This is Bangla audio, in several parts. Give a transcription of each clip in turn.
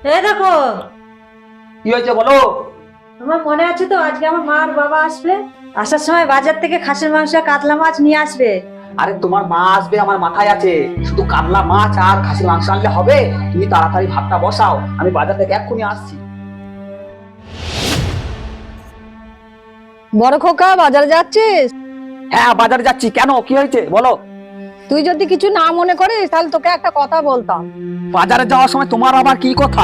এই দেখো, কি হয়েছে বলো? তোমার মনে আছে তো আজকে আমার মা আর বাবা আসবে? আসার সময় বাজার থেকে খাসির মাংস আর কাতলা মাছ নিয়ে আসবে। আরে তোমার মা আসবে আমার মাথায় আছে, শুধু কাতলা মাছ আর খাসির মাংস আনলে হবে? তুমি তাড়াতাড়ি ভাতটা বসাও, আমি বাজার থেকে এক্ষুনি আসছি। বড় খোকা, বাজারে যাচ্ছিস? হ্যাঁ বাজারে যাচ্ছি, কেন কি হয়েছে বলো? তুই যদি কিছু না মনে করিস তাহলে তোকে একটা কথা বলতাম। বাজারে যাওয়ার সময় তোমার আবার কি কথা?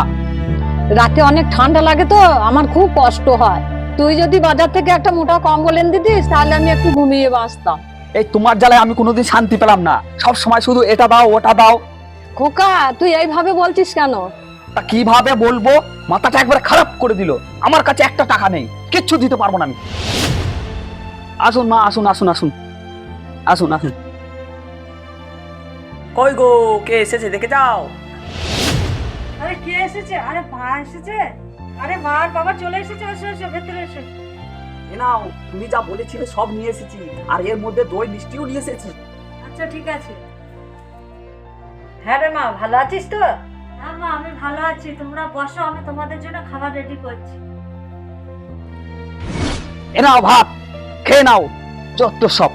রাতে অনেক ঠান্ডা লাগে তো আমার খুব কষ্ট হয়। তুই যদি বাজার থেকে একটা মোটা কম্বল এনে দিতিস তাহলে আমি একটু ঘুমিয়ে বাঁচতাম। এই তোমার জ্বালায় আমি কোনোদিন শান্তি পেলাম না, সব সময় শুধু এটা দাও ওটা দাও। খোকা, তুই এইভাবে বলছিস কেন? তা কিভাবে বলবো, মাথাটা একবার খারাপ করে দিল। আমার কাছে একটা টাকা নেই, কিচ্ছু দিতে পারবো না আমি। আসুন মা, আসুন আসুন আসুন আসুন আসুন। কই গো, কে এসেছে দেখে যাও। আরে কে এসেছে? আরে মা এসেছে। আরে মা আর বাবা চলে এসেছে, এসো এসো ভেতরে এসো। এ নাও, তুমি যা বলেছিলে সব নিয়ে এসেছি, আর এর মধ্যে দই মিষ্টিও নিয়ে এসেছি। আচ্ছা ঠিক আছে। হ্যাঁ রে মা, ভালো আছিস তো? হ্যাঁ মা, আমি ভালো আছি। তোমরা বসো, আমি তোমাদের জন্য খাবার রেডি করছি। এ নাও ভাত, খেয়ে নাও। যত সব।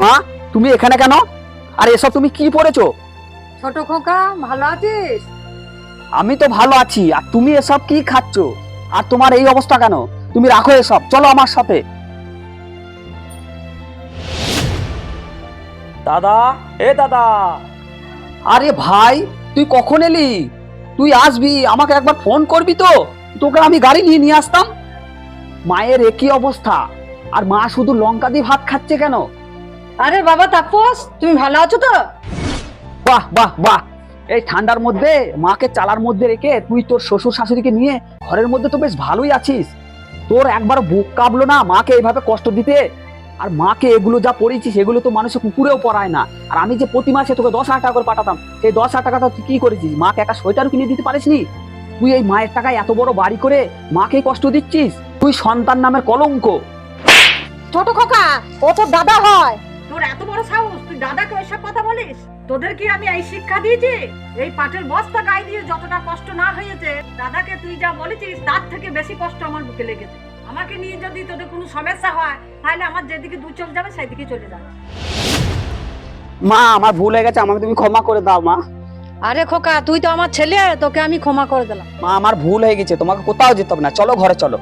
মা, তুমি এখানে কেন? আর এসব তুমি কি পড়েছো? ছোট খোকা, ভালো আছিস? আমি তো ভালো আছি, আর তুমি এসব কি খাচ্ছ? আর তোমার এই অবস্থা কেন? তুমি রাখো এসব, চলো আমার সাথে। দাদা, এ দাদা। আরে ভাই, তুই কখন এলি? তুই আসবি, আমাকে একবার ফোন করবি তো, তোকে আমি গাড়ি নিয়ে নিয়ে আসতাম। মায়ের একই অবস্থা, আর মা শুধু লঙ্কা দিয়ে ভাত খাচ্ছে কেন? আরে বাবা তাপস, তুমি ভালো আছো তো? বাহ বাহ বাহ, এই ঠান্ডার মধ্যে মাকে চালার মধ্যে রেখে তুই তোর শ্বশুর শাশুড়িকে নিয়ে ঘরের মধ্যে তো বেশ ভালোই আছিস। তোর একবার বুক কাঁপলো না মাকে এইভাবে কষ্ট দিতে? আর মাকে এগুলো যা পড়েছিস এগুলো তো মানুষের কুকুরেও পড়ায় না। আর আমি যে প্রতি মাসে তোকে 10,000 টাকা করে পাঠাতাম, সেই 10,000 টাকাটা তুই কি করেছিস? মাকে একটা সোয়েটারও কিনে দিতে পারিসনি। তুই এই মায়ের টাকায় এত বড় বাড়ি করে মাকেই কষ্ট দিচ্ছিস। তুই সন্তান নামের কলঙ্ক। ছোট খোকা, ও তোর দাদা হয়। তোর এত বড় সাহস, তুই দাদাকে ওইসব কথা বলিস? তোদের কি আমি এই শিক্ষা দিয়েছি? এই পাটের বস্তা গায়ে দিয়ে যতটা কষ্ট না হয়েছে, দাদাকে তুই যা বলেছিস তার থেকে বেশি কষ্ট আমার বুকে লেগেছে। আমাকে নিয়ে যদি তোদের কোনো সমস্যা হয় তাহলে আমার যেদিকে দু চোখ যাবে সেই দিকে চলে যাবে। মা, আমার ভুল হয়ে গেছে, আমাকে তুমি ক্ষমা করে দাও মা। আরে খোকা, তুই তো আমার ছেলে, তোকে আমি ক্ষমা করে দিলাম। মা, আমার ভুল হয়ে গেছে, তোমাকে কোথাও যেতে হবে না, চলো ঘরে চলো।